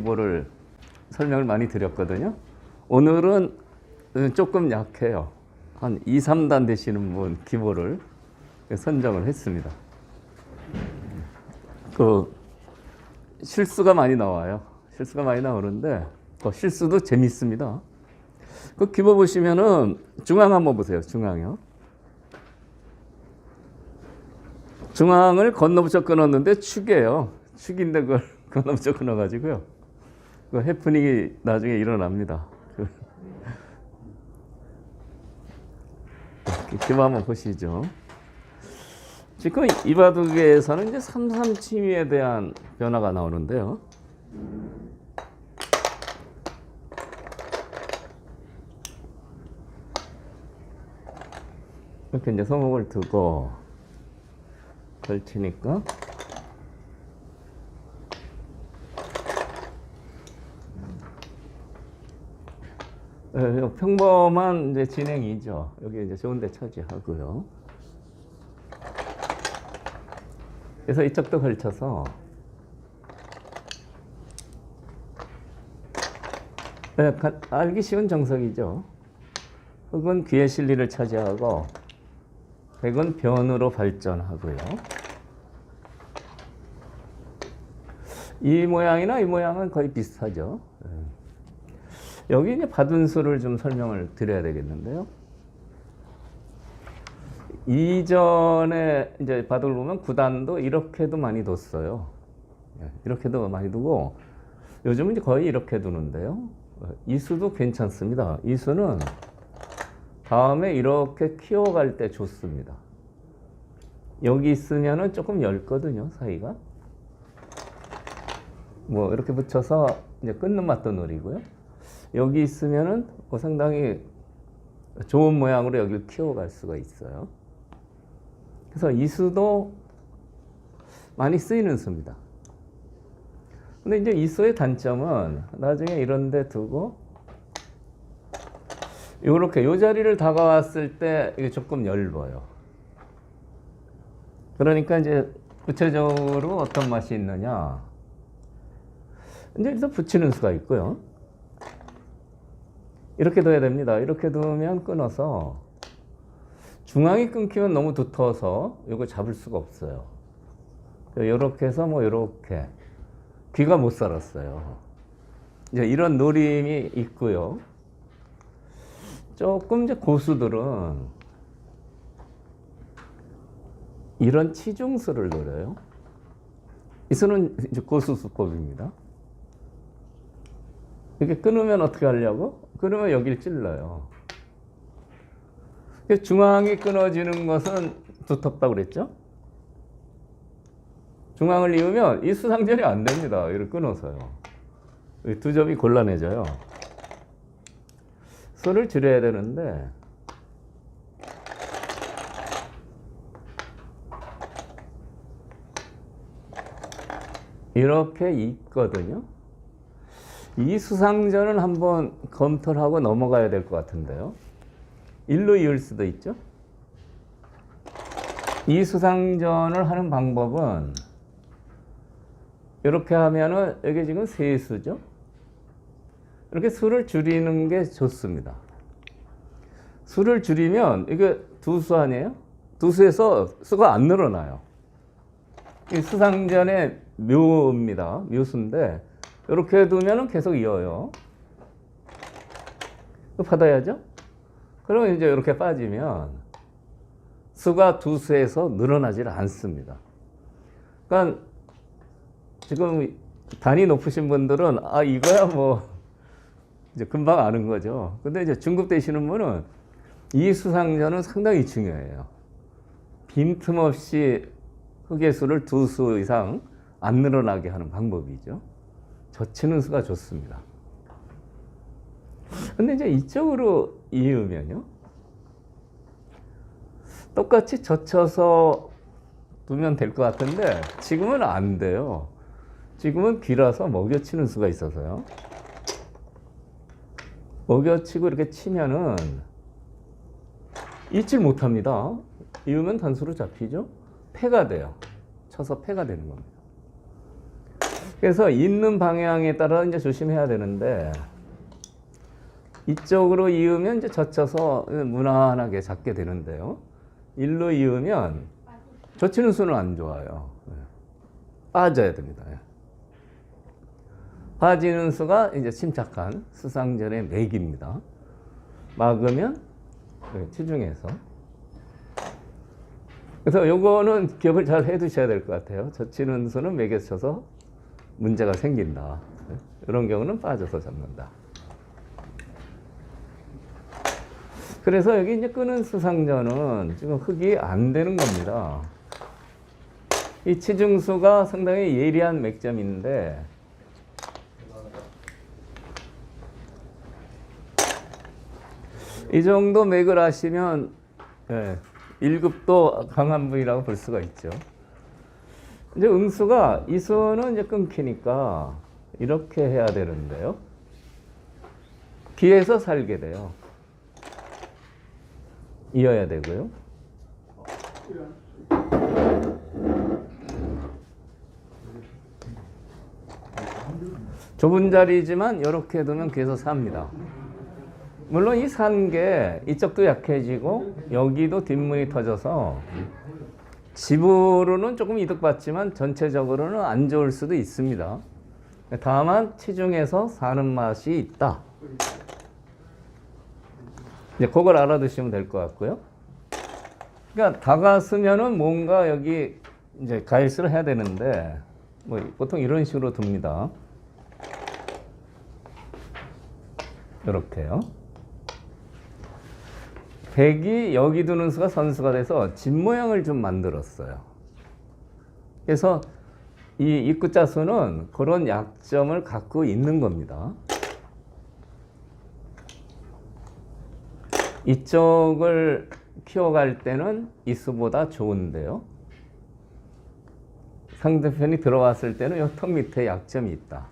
기보를 설명을 많이 드렸거든요. 오늘은 조금 약해요. 한 2, 3단 되시는 분 기보를 선정을 했습니다. 그 실수가 많이 나와요. 실수가 많이 나오는데 실수도 재밌습니다. 그 기보 보시면은 중앙 한번 보세요. 중앙이요. 중앙을 건너붙여 끊었는데 축이에요. 축인데 그걸 건너붙여 끊어가지고요. 그 해프닝이 나중에 일어납니다. 기보 한번 보시죠. 지금 이 바둑에서는 이제 3-3 칭위에 대한 변화가 나오는데요. 이렇게 이제 소목을 두고 걸치니까 평범한 이제 진행이죠. 여기 이제 좋은 데 차지하고요. 그래서 이쪽도 걸쳐서 알기 쉬운 정석이죠. 흑은 귀의 실리를 차지하고 백은 변으로 발전하고요. 이 모양이나 이 모양은 거의 비슷하죠. 여기 이제 받은 수를 좀 설명을 드려야 되겠는데요. 이전에 이제 바둑을 보면 구단도 이렇게도 많이 뒀어요. 이렇게도 많이 두고 요즘은 이제 거의 이렇게 두는데요. 이 수도 괜찮습니다. 이 수는 다음에 이렇게 키워갈 때 좋습니다. 여기 있으면은 조금 얇거든요, 사이가. 뭐 이렇게 붙여서 이제 끊는 맛도 노리고요. 여기 있으면은 상당히 좋은 모양으로 여기를 키워갈 수가 있어요. 그래서 이 수도 많이 쓰이는 수입니다. 근데 이제 이 수의 단점은 나중에 이런 데 두고 이렇게 이 자리를 다가왔을 때 이게 조금 얇아요. 그러니까 이제 구체적으로 어떤 맛이 있느냐. 이제 여기서 붙이는 수가 있고요. 이렇게 둬야 됩니다. 이렇게 두면 끊어서 중앙이 끊기면 너무 두터워서 이거 잡을 수가 없어요. 이렇게 해서 뭐 이렇게 귀가 못 살았어요. 이제 이런 노림이 있고요. 조금 이제 고수들은 이런 치중수를 노려요. 이 수는 이제 고수수법입니다. 이렇게 끊으면 어떻게 하려고? 끊으면 여기를 찔러요. 중앙이 끊어지는 것은 두텁다고 그랬죠? 중앙을 이으면 이 수상전이 안 됩니다. 이를 끊어서요. 두 점이 곤란해져요. 수를 줄여야 되는데 이렇게 있거든요. 이 수상전은 한번 검토를 하고 넘어가야 될 것 같은데요. 일로 이을 수도 있죠. 이 수상전을 하는 방법은 이렇게 하면은 여기 지금 세 수죠. 이렇게 수를 줄이는 게 좋습니다. 수를 줄이면 이게 두 수 아니에요? 두 수에서 수가 안 늘어나요. 이 수상전의 묘입니다. 묘수인데 이렇게 두면은 계속 이어요. 받아야죠. 그러면 이제 이렇게 빠지면 수가 두 수에서 늘어나질 않습니다. 그러니까 지금 단이 높으신 분들은 이거야 뭐 이제 금방 아는 거죠. 근데 이제 중급 되시는 분은 이 수상전은 상당히 중요해요. 빈틈없이 흑의 수를 두 수 이상 안 늘어나게 하는 방법이죠. 젖히는 수가 좋습니다. 근데 이제 이쪽으로 이으면요. 똑같이 젖혀서 두면 될 것 같은데 지금은 안 돼요. 지금은 귀라서 먹여치는 수가 있어서요. 먹여치고 이렇게 치면은 잊질 못합니다. 이으면 단수로 잡히죠. 패가 돼요. 쳐서 패가 되는 겁니다. 그래서 있는 방향에 따라 이제 조심해야 되는데 이쪽으로 이으면 이제 젖혀서 무난하게 잡게 되는데요. 일로 이으면 젖히는 수는 안 좋아요. 빠져야 됩니다. 빠지는 수가 이제 침착한 수상전의 맥입니다. 막으면 치중해서. 그래서 요거는 기억을 잘 해두셔야 될 것 같아요. 젖히는 수는 맥에 쳐서 문제가 생긴다. 이런 경우는 빠져서 잡는다. 그래서 여기 이제 끄는 수상전은 지금 흡이 안 되는 겁니다. 이 치중수가 상당히 예리한 맥점인데 이 정도 맥을 하시면 1급도 강한 분이라고 볼 수가 있죠. 이제 응수가 이 수는 이제 끊기니까 이렇게 해야 되는데요. 귀에서 살게 돼요. 이어야 되고요. 좁은 자리지만 이렇게 두면 귀에서 삽니다. 물론 이 산 게 이쪽도 약해지고 여기도 뒷문이 터져서 집으로는 조금 이득받지만 전체적으로는 안 좋을 수도 있습니다. 다만 치중해서 사는 맛이 있다. 이제 그걸 알아두시면 될 것 같고요. 그러니까 다가서면은 뭔가 여기 이제 가일수를 해야 되는데 뭐 보통 이런 식으로 둡니다. 이렇게요. 백이 여기 두는 수가 선수가 돼서 집 모양을 좀 만들었어요. 그래서 이 입구자수는 그런 약점을 갖고 있는 겁니다. 이쪽을 키워갈 때는 이 수보다 좋은데요. 상대편이 들어왔을 때는 이 턱 밑에 약점이 있다.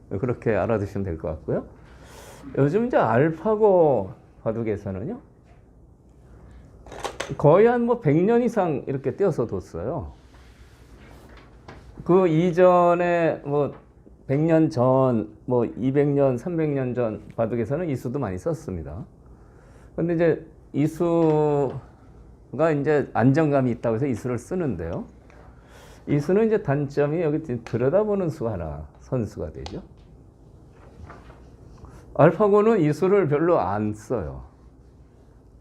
그렇게 알아두시면 될 것 같고요. 요즘 이제 알파고 바둑에서는요. 거의 한 뭐 100년 이상 이렇게 띄어서 뒀어요. 그 이전에 뭐 100년 전, 뭐 200년, 300년 전 바둑에서는 이 수도 많이 썼습니다. 근데 이제 이 수가 이제 안정감이 있다고 해서 이 수를 쓰는데요. 이 수는 이제 단점이 여기 들여다보는 수가 하나 선수가 되죠. 알파고는 이 수를 별로 안 써요.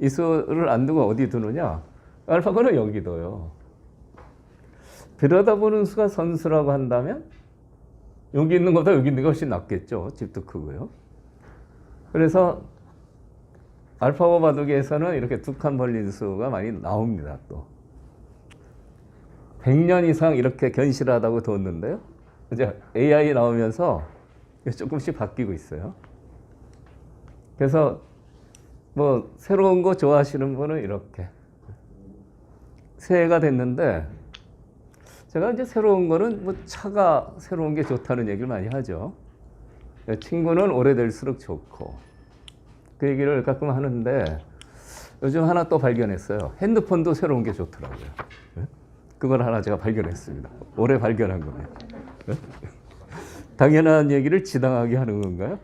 이 수를 안 두고 어디 두느냐? 알파고는 여기 둬요. 들여다보는 수가 선수라고 한다면 여기 있는 것보다 여기 있는 게 훨씬 낫겠죠. 집도 크고요. 그래서 알파고 바둑에서는 이렇게 두 칸 벌린 수가 많이 나옵니다. 또 100년 이상 이렇게 견실하다고 뒀는데요. 이제 AI 나오면서 조금씩 바뀌고 있어요. 그래서 뭐 새로운 거 좋아하시는 분은 이렇게 새해가 됐는데 제가 이제 새로운 거는 뭐 차가 새로운 게 좋다는 얘기를 많이 하죠. 친구는 오래될수록 좋고 그 얘기를 가끔 하는데 요즘 하나 또 발견했어요. 핸드폰도 새로운 게 좋더라고요. 그걸 하나 제가 발견했습니다. 올해 발견한 거예요. 당연한 얘기를 지당하게 하는 건가요?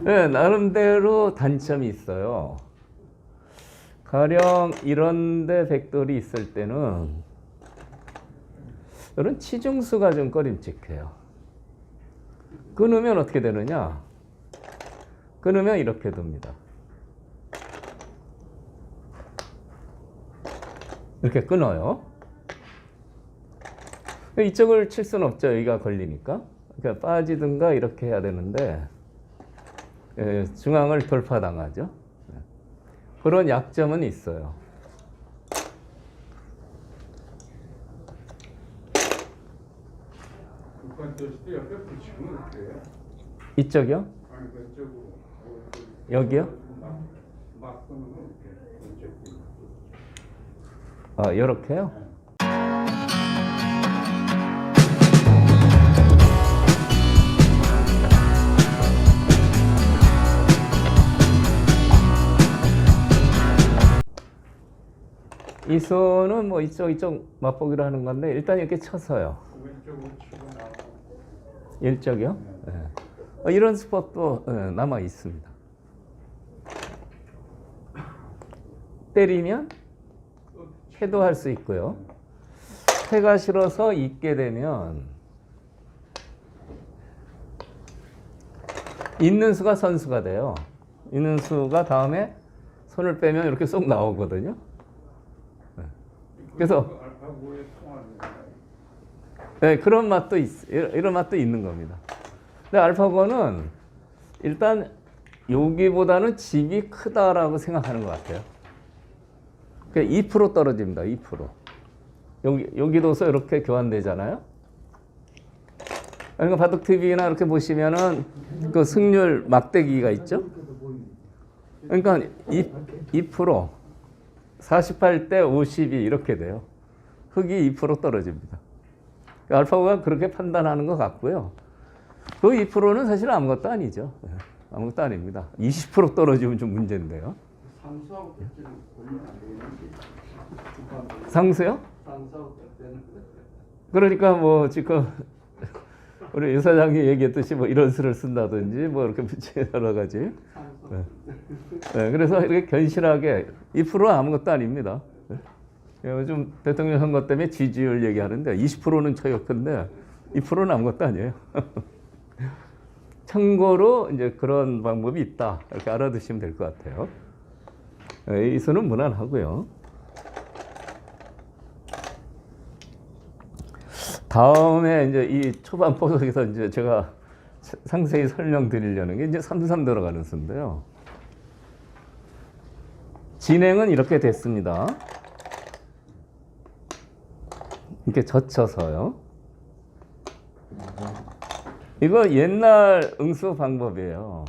네, 나름대로 단점이 있어요. 가령 이런데 백돌이 있을 때는 이런 치중수가 좀 꺼림칙해요. 끊으면 어떻게 되느냐? 끊으면 이렇게 둡니다. 이렇게 끊어요. 이쪽을 칠 수는 없죠. 여기가 걸리니까. 그러니까 빠지든가 이렇게 해야 되는데 중앙을 돌파당하죠. 그런 약점은 있어요. 이쪽이요? 여기요? 아, 이렇게요? 이 수는 뭐 이쪽 맛보기로 하는 건데 일단 이렇게 쳐서요. 왼쪽으로 치고 나오고. 일적이요? 네. 이런 수법도 남아 있습니다. 때리면 해도 할 수 있고요. 해가 싫어서 있게 되면 있는 수가 선수가 돼요. 있는 수가 다음에 손을 빼면 이렇게 쏙 나오거든요. 그래서 알파고의 통합입니다. 네, 그런 맛도 이런 맛도 있는 겁니다. 근데 알파고는 일단 여기보다는 집이 크다라고 생각하는 것 같아요. 그러니까 2% 떨어집니다. 2%. 여기도서 이렇게 교환되잖아요. 그러니까 바둑 TV나 이렇게 보시면은 그 승률 막대기가 있죠. 그러니까 2% 48대 52 이렇게 돼요. 흑이 2% 떨어집니다. 알파고가 그렇게 판단하는 것 같고요. 그 2%는 사실 아무것도 아니죠. 아무것도 아닙니다. 20% 떨어지면 좀 문제인데요. 상수하고 뺏기는 고민 안 되겠는지. 상수요? 상수하고 뺏기는. 그러니까 뭐 지금 우리 유 사장이 얘기했듯이 뭐 이런 수를 쓴다든지 뭐 이렇게 여러 가지. 네. 네, 그래서 이렇게 견실하게 2%는 아무것도 아닙니다. 요즘 대통령 선거 때문에 지지율 얘기하는데 20%는 최고인데 2%는 아무것도 아니에요. 참고로 이제 그런 방법이 있다 이렇게 알아두시면 될 것 같아요. 이 수는 무난하고요. 다음에 이제 이 초반 포석에서 이제 제가 상세히 설명드리려는 게 이제 3-3 들어가는 수인데요. 진행은 이렇게 됐습니다. 이렇게 젖혀서요. 이거 옛날 응수 방법이에요.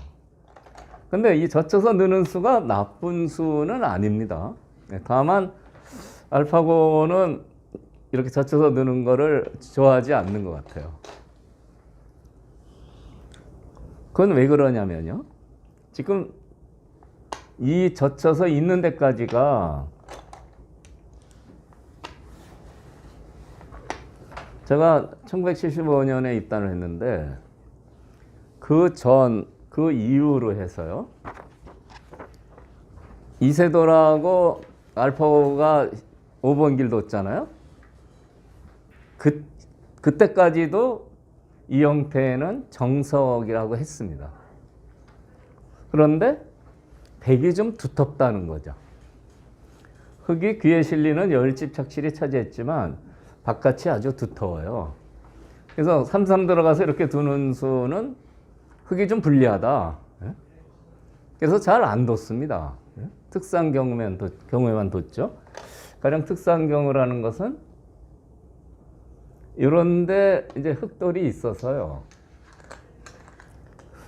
근데 이 젖혀서 넣는 수가 나쁜 수는 아닙니다. 다만 알파고는 이렇게 젖혀서 넣는 거를 좋아하지 않는 것 같아요. 그건 왜 그러냐면요. 지금 이 젖혀서 있는 데까지가 제가 1975년에 입단을 했는데 그 이후로 해서요. 이세돌하고 알파고가 5번 길 뒀잖아요. 그때까지도 이 형태는 정석이라고 했습니다. 그런데 백이 좀 두텁다는 거죠. 흙이 귀에 실리는 열집 착실히 차지했지만 바깥이 아주 두터워요. 그래서 3-3 들어가서 이렇게 두는 수는 흙이 좀 불리하다. 그래서 잘 안 뒀습니다. 특수한 경우에만 뒀죠. 가령 특수한 경우라는 것은 이런데 이제 흙돌이 있어서요.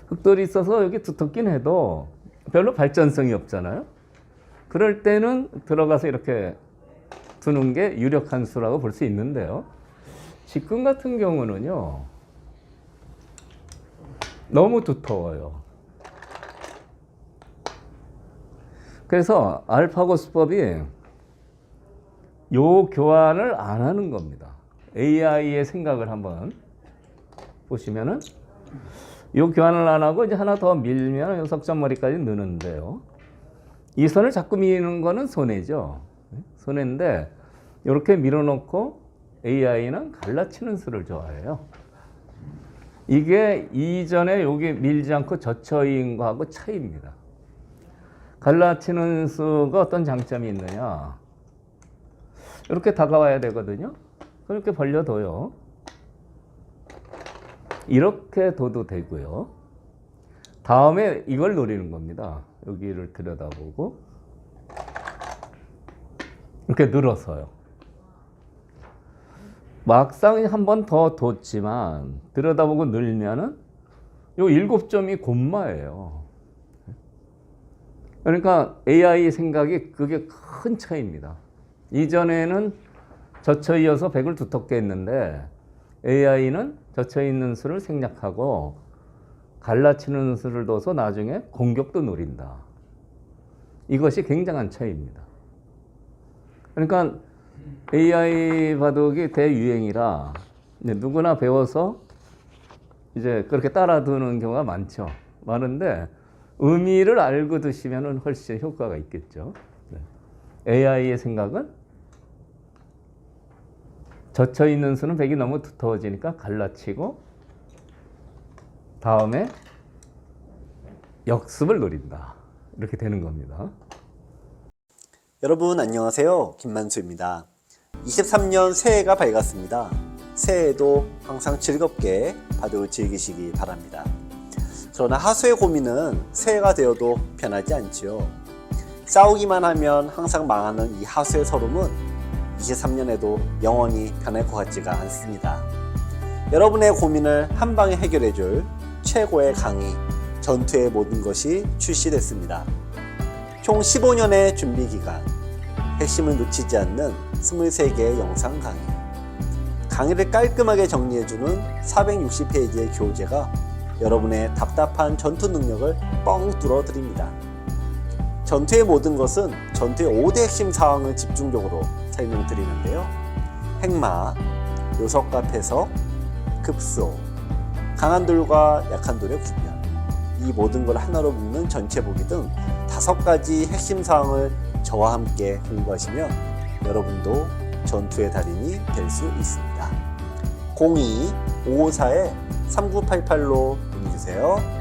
흙돌이 있어서 여기 두텁긴 해도 별로 발전성이 없잖아요. 그럴 때는 들어가서 이렇게 두는 게 유력한 수라고 볼 수 있는데요. 지금 같은 경우는요. 너무 두터워요. 그래서 알파고 수법이 요 교환을 안 하는 겁니다. AI의 생각을 한번 보시면은 요 교환을 안 하고 이제 하나 더 밀면 요 석점머리까지 넣는데요. 이 선을 자꾸 미는 거는 손해죠. 손해인데 이렇게 밀어놓고 AI는 갈라치는 수를 좋아해요. 이게 이전에 여기 밀지 않고 젖혀인 거하고 차이입니다. 갈라치는 수가 어떤 장점이 있느냐. 이렇게 다가와야 되거든요. 이렇게 벌려둬요. 이렇게 둬도 되고요. 다음에 이걸 노리는 겁니다. 여기를 들여다보고 이렇게 늘어서요. 막상 한 번 더 뒀지만 들여다보고 늘면은 요 7점이 곤마예요. 그러니까 AI 생각이 그게 큰 차이입니다. 이전에는 젖혀 이어서 백을 두텁게 했는데 AI는 젖혀 있는 수를 생략하고 갈라치는 수를 둬서 나중에 공격도 노린다. 이것이 굉장한 차이입니다. 그러니까 AI 바둑이 대유행이라 이제 누구나 배워서 이제 그렇게 따라두는 경우가 많은데 의미를 알고 드시면 훨씬 효과가 있겠죠. AI의 생각은 젖혀 있는 수는 백이 너무 두터워지니까 갈라치고 다음에 역습을 노린다. 이렇게 되는 겁니다. 여러분 안녕하세요. 김만수입니다. 23년 새해가 밝았습니다. 새해에도 항상 즐겁게 바둑을 즐기시기 바랍니다. 그러나 하수의 고민은 새해가 되어도 변하지 않지요. 싸우기만 하면 항상 망하는 이 하수의 서름은 23년에도 영원히 변할 것 같지가 않습니다. 여러분의 고민을 한 방에 해결해줄 최고의 강의, 전투의 모든 것이 출시됐습니다. 총 15년의 준비 기간, 핵심을 놓치지 않는 23개의 영상 강의, 강의를 깔끔하게 정리해주는 460페이지의 교재가 여러분의 답답한 전투 능력을 뻥 뚫어드립니다. 전투의 모든 것은 전투의 5대 핵심 사항을 집중적으로 설명드리는데요. 핵마, 요석과 패석, 급소, 강한 돌과 약한 돌의 구별, 이 모든 걸 하나로 묶는 전체 보기 등 5가지 핵심 사항을 저와 함께 공부하시면 여러분도 전투의 달인이 될 수 있습니다. 02-554-3988로 문의주세요.